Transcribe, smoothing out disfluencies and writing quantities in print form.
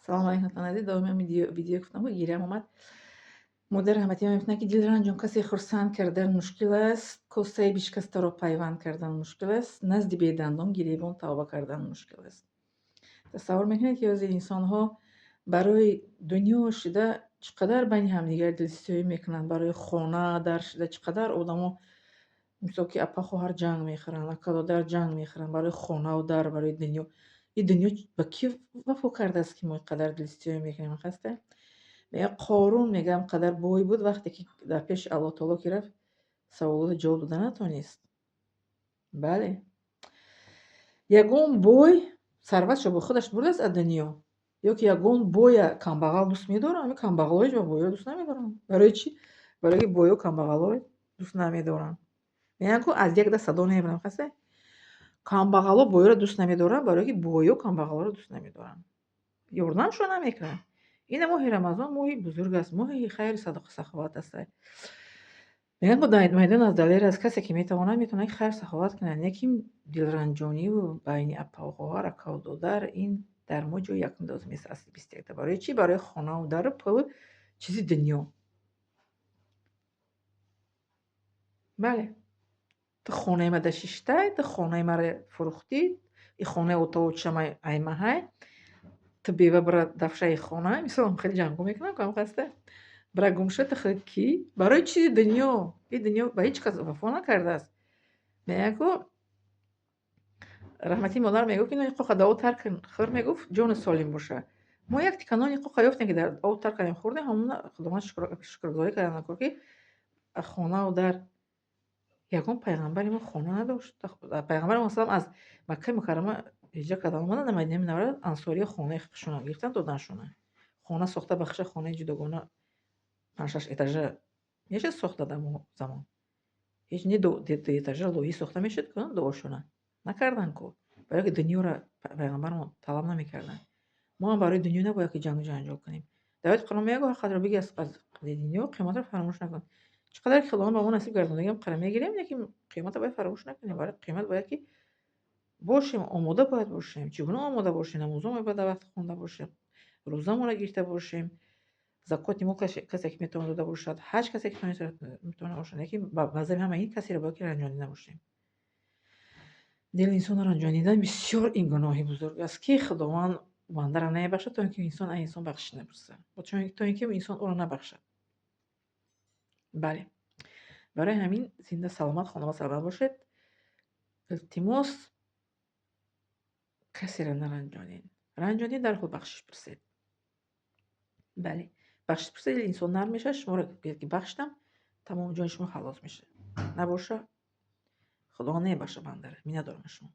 Салом алейкум азиз, доимам видео гуфтам гирям омад. Модар раҳматиён мефтанд ки дилранҷон касе хурсанд кардан мушкил аст, косаи бишкастанро пайванд кардан мушкил аст, назди бедандон гиребон тавба кардан мушкил аст. Тасаввур мекунед ки ҳозир инсонҳо барои дунё шида чӣ қадар байни ҳамдигар дилсиёӣ мекунанд, барои хона дар шида чӣ қадар одамо мисол ки апа хоҳар ҷанг мехӯранд, ака додар ҷанг мехӯранд барои хонаву дар, барои дунё. Ин дунё ба кӣ вафо кардааст ки мо ин қадар дилсиёӣ мекунем? Хаста мега Қорун мегӯям қадар бой буд, вақте ки дар пеши Аллоҳ таоло ки рафт, саволот ҷавоб дода натонист. Бале. Ягон бой сарватшо бо худаш бурдааст аз дунё? Ё ки ягон боя камбағал дӯст медорад? Ами камбағалҳо ҳеҷ вақт боёро дӯст намедоранд. Барои чӣ? Барои ки боё камбағалҳоро дӯст намедоранд. Мегӯям ку аз як даст садо мебарам. Хаста камбағалҳо боёро дӯст намедоранд, барои ки боё камбағалҳоро дӯст намедоранд. Ёрдамшон намекунанд. Ина моҳи Рамазон моҳи бузург аст, моҳи хайру садоқу саховат аст. Мегӯям ку майдон аз далер аст. Касе ки метавонад ки хайр саховат кунад, не ки дилранҷониву байни апаву хоҳар, акаву додар ин дар мо ҷойи якумдозум нест. Асли 21. Барои чӣ? Барои хонаву дару пулу чизи дунё. Бале. Ту хонаи ма да шиштай, ту хонаи маро фурӯхтӣ, и хонаи отаву чамай аймаҳай, ту бева бира дафшаи хона, мисолам хеле ҷангҳо мекунам ку ҳамқаста. Бира гумша ту хӯ кӣ? Барои чизи дунё? Ин дунё ба ҳеҷ кас вафо накардааст. Мегӯям ку раҳмати модар мегуфт ки нони қоқа дар об тар кун, хӯр мегуфт ҷону солим боша. Мо як тикка нони қоқа ёфтем ки дар об тар кардем, хӯрдем, ҳамона худованд шукргузорӣ кардем ки хонаву дар. Ягон пайғамбари мо хона надошт. Пайғамбари мо аз Маккаи Мукаррама ҳиҷра кардан омаданд, дар Мадина менаваранд, ансориҳо хонаи худшонро гирифтанд, додандшона. Хона сохта бахша хонаи ҷудогона 5-6 этажа мешуд сохта дар мо замон. Ҳеҷ не ду этажа лоҳӣ сохта мешуд ку дуошона. Накарданд ку. Барои ки дунёро пайғамбармон талаб намекарданд. Мо ҳам барои дунё набояд ки ҷангу ҷанҷол кунем. Дар ояти Қуръон мегӯяд ҳар қадро биги аз қадри дунё қиёматро фаромӯш накун. Чӣ қадар ки Худованд ба мо насиб гардонидагиам қадр мегирем, лекин қиёматро бояд фаромӯш накунем. Барои қиёмат бояд ки бошем, омода бояд бошем. Чӣ гуна омода бошем? Намозҳоро бояд дар вақт хонда бошем. Рӯзамонро гирифта бошем. Закоти мол касе ки метавонад дода бошад, ҳаҷ касе ки метавонад бошад, лекин ба базаи ҳама ин касеро бояд ки ранҷонида бошем. Дили инсонро ранҷонидан бисёр ин гуноҳи бузург аст, ки Худованд бандаро намебахшад, то ин ки инсон аз инсон бахшиш напурсад. То ин ки инсон ӯро набахшад. Бале. Барои ҳамин зинда саломат, хонавод саломат бошед. Илтимос касеро наранҷонед. Ранҷонед дарҳол бахшиш пурсед. Бале. Бахшиш пурсед, дили инсон нарм мешавад, шуморо гӯяд ки бахшидам, тамоми ҷони шумо халос мешавад. Набоша? Худованд намебахшад бандаро. Миннатдорам аз шумо.